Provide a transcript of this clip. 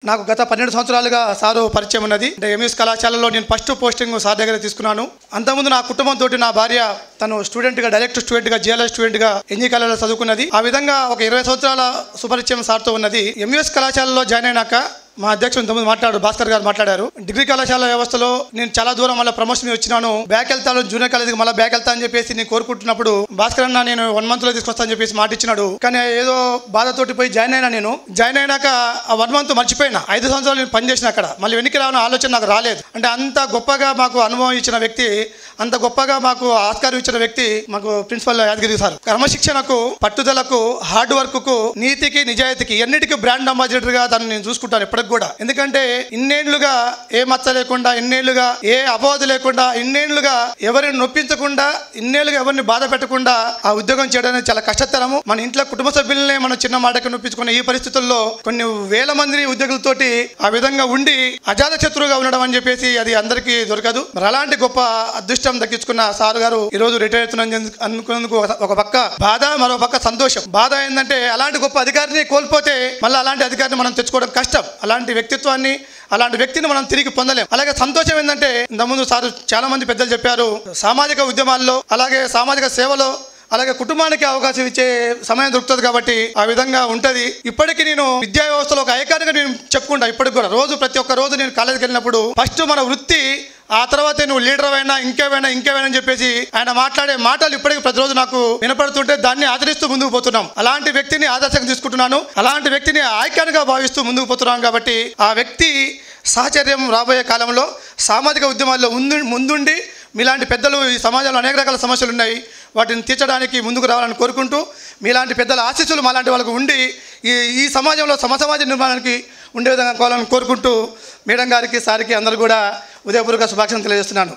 నాకు గత 12 సంవత్సరాలుగా సారు పరిచయం ఉన్నది. ఎంఎస్ కళాశాలలో నేను ఫస్ట్ పోస్టింగ్ సార్ దగ్గర తీసుకున్నాను. అంతకుముందు నా కుటుంబంతో నా భార్య తను స్టూడెంట్గా డైరెక్ట్ స్టూడెంట్గా జిఎల్ఎస్ స్టూడెంట్గా ఎన్జీ కళాశాలలో చదువుకున్నది. ఆ విధంగా ఒక 20 సంవత్సరాల సుపరిచయం సార్తో ఉన్నది. ఎంఎస్ కళాశాలలో జాయిన్ అయినాక మా అధ్యక్షుడు ఇంతకుముందు భాస్కర్ గారు మాట్లాడారు. డిగ్రీ కళాశాల వ్యవస్థలో నేను చాలా దూరం మళ్ళీ ప్రమోషన్ వచ్చినాను, బ్యాక్ వెళ్తాను, జూనియర్ కాలేజీకి మళ్ళీ బ్యాక్ వెళ్తా అని చెప్పేసి నేను కోరుకుంటున్నప్పుడు భాస్కర్ అన్న నేను 1 month లో తీసుకొస్తానని చెప్పేసి మాట ఇచ్చినాడు. కానీ ఏదో బాధతోటి పోయి జాయిన్ అయినా. నేను జాయిన్ అయినాక ఆ 1 month మర్చిపోయినా. 5 సంవత్సరాలు నేను పనిచేసిన అక్కడ మళ్ళీ వెనక్కి రావడం ఆలోచన నాకు రాలేదు. అంటే అంత గొప్పగా మాకు అనుభవం ఇచ్చిన వ్యక్తి, అంత గొప్పగా మాకు ఆస్కారం ఇచ్చిన వ్యక్తి మాకు ప్రిన్సిపల్ యాదగిరి సార్. క్రమశిక్షణకు, పట్టుదలకు, హార్డ్ వర్క్ కు, నీతికి, నిజాయితీకి, ఎన్నిటికీ బ్రాండ్ అంబాసిడర్ గా దాన్ని నేను చూసుకుంటాను ఎప్పటికి కూడా. ఎందుకంటే ఇన్నేళ్లుగా ఏ మచ్చ లేకుండా, ఇన్నేళ్లుగా ఏ అపవాదు లేకుండా, ఇన్నేళ్లుగా ఎవరిని నొప్పించకుండా, ఇన్నేళ్లుగా ఎవరిని బాధ పెట్టకుండా ఆ ఉద్యోగం చేయడం చాలా కష్టతరము. మన ఇంట్లో కుటుంబ సభ్యులనే మనం చిన్న మాటకి నొప్పించుకున్న ఈ పరిస్థితుల్లో కొన్ని వేల మంది ఉద్యోగులతోటి ఆ విధంగా ఉండి అజాత శత్రువుగా ఉండడం అని చెప్పేసి అది అందరికీ దొరకదు. మరి అలాంటి గొప్ప అదృష్టం దక్కించుకున్న సార్ గారు ఈ రోజు రిటైర్ అవుతున్నందుకు అనుకున్నందుకు ఒక పక్క బాధ, మరో పక్క సంతోషం. బాధ ఏంటంటే అలాంటి గొప్ప అధికారిని కోల్పోతే మళ్ళీ అలాంటి అధికారిని మనం తెచ్చుకోవడం కష్టం. అలాంటి వ్యక్తిత్వాన్ని, అలాంటి వ్యక్తిని మనం తిరిగి పొందలేం. అలాగే సంతోషం ఏంటంటే ఇంతకుముందు సార్ చాలా మంది పెద్దలు చెప్పారు, సామాజిక ఉద్యమాల్లో, అలాగే సామాజిక సేవలో, అలాగే కుటుంబానికి అవకాశం ఇచ్చే సమయం దొరుకుతుంది కాబట్టి ఆ విధంగా ఉంటది. ఇప్పటికీ నేను విద్యా వ్యవస్థలో ఒక ఐకాన్గా నేను చెప్పుకుంటా. ఇప్పటికి కూడా ప్రతి ఒక్క రోజు నేను కాలేజీకి వెళ్ళినప్పుడు ఫస్ట్ మన వృత్తి, ఆ తర్వాతే నువ్వు లీడర్ అయినా ఇంకేమైనా అని చెప్పేసి ఆయన మాట్లాడే మాటలు ఇప్పటికీ ప్రతిరోజు నాకు వినపడుతుంటే దాన్ని ఆదరిస్తూ ముందుకు పోతున్నాం. అలాంటి వ్యక్తిని ఆదర్శంగా తీసుకుంటున్నాను, అలాంటి వ్యక్తిని ఐకాన్గా భావిస్తూ ముందుకు పోతున్నాను. కాబట్టి ఆ వ్యక్తి సాహచర్యం రాబోయే కాలంలో సామాజిక ఉద్యమాల్లో ముందుండి మీలాంటి పెద్దలు, ఈ సమాజంలో అనేక రకాల సమస్యలు ఉన్నాయి, వాటిని తీర్చడానికి ముందుకు రావాలని కోరుకుంటూ, మీలాంటి పెద్దల ఆశీస్సులు మాలాంటి వాళ్ళకు ఉండి ఈ సమాజంలో సమాజ నిర్మాణానికి ఉండే విధంగా కావాలని కోరుకుంటూ మేడం గారికి, సార్కి అందరూ కూడా ఉదయపూర్వక శుభాకాంక్షలు తెలియజేస్తున్నాను.